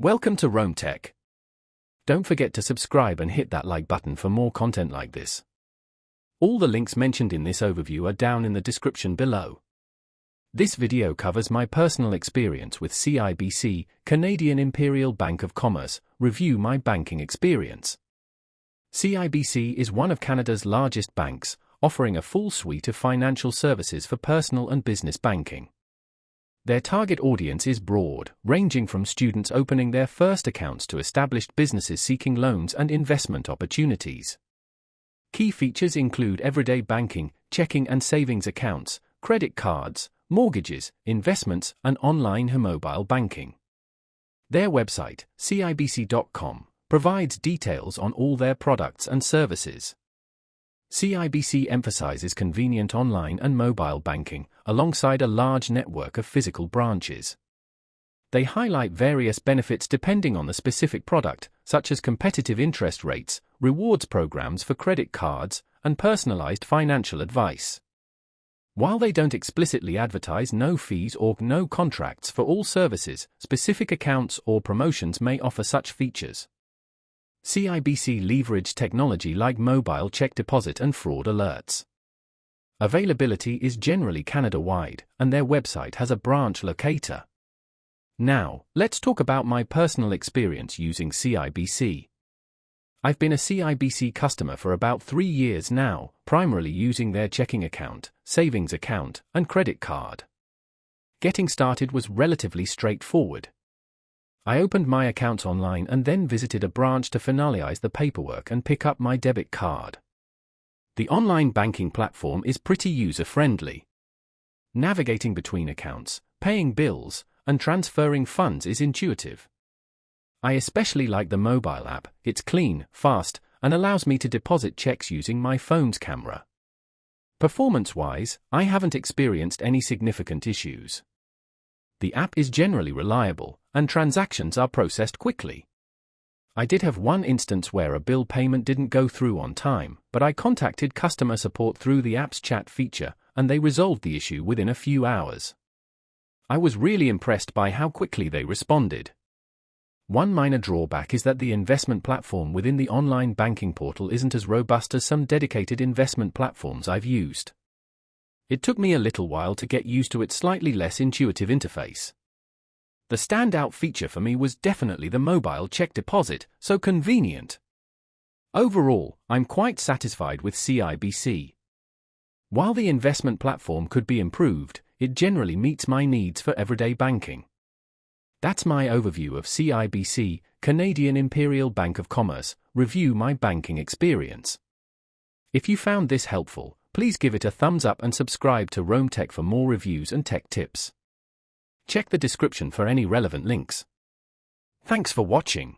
Welcome to Rome Tech. Don't forget to subscribe and hit that like button for more content like this. All the links mentioned in this overview are down in the description below. This video covers my personal experience with CIBC, Canadian Imperial Bank of Commerce. Review my banking experience. CIBC is one of Canada's largest banks, offering a full suite of financial services for personal and business banking. Their target audience is broad, ranging from students opening their first accounts to established businesses seeking loans and investment opportunities. Key features include everyday banking, checking and savings accounts, credit cards, mortgages, investments, and online and mobile banking. Their website, CIBC.com, provides details on all their products and services. CIBC emphasizes convenient online and mobile banking, alongside a large network of physical branches. They highlight various benefits depending on the specific product, such as competitive interest rates, rewards programs for credit cards, and personalized financial advice. While they don't explicitly advertise no fees or no contracts for all services, specific accounts or promotions may offer such features. CIBC leverage technology like mobile check deposit and fraud alerts. Availability is generally Canada-wide, and their website has a branch locator. Now, let's talk about my personal experience using CIBC. I've been a CIBC customer for about 3 years now, primarily using their checking account, savings account, and credit card. Getting started was relatively straightforward. I opened my account online and then visited a branch to finalize the paperwork and pick up my debit card. The online banking platform is pretty user-friendly. Navigating between accounts, paying bills, and transferring funds is intuitive. I especially like the mobile app. It's clean, fast, and allows me to deposit checks using my phone's camera. Performance-wise, I haven't experienced any significant issues. The app is generally reliable, and transactions are processed quickly. I did have one instance where a bill payment didn't go through on time, but I contacted customer support through the app's chat feature, and they resolved the issue within a few hours. I was really impressed by how quickly they responded. One minor drawback is that the investment platform within the online banking portal isn't as robust as some dedicated investment platforms I've used. It took me a little while to get used to its slightly less intuitive interface. The standout feature for me was definitely the mobile check deposit, so convenient. Overall, I'm quite satisfied with CIBC. While the investment platform could be improved, it generally meets my needs for everyday banking. That's my overview of CIBC, Canadian Imperial Bank of Commerce. Review my banking experience. If you found this helpful, please give it a thumbs up and subscribe to Rome Tech for more reviews and tech tips. Check the description for any relevant links. Thanks for watching.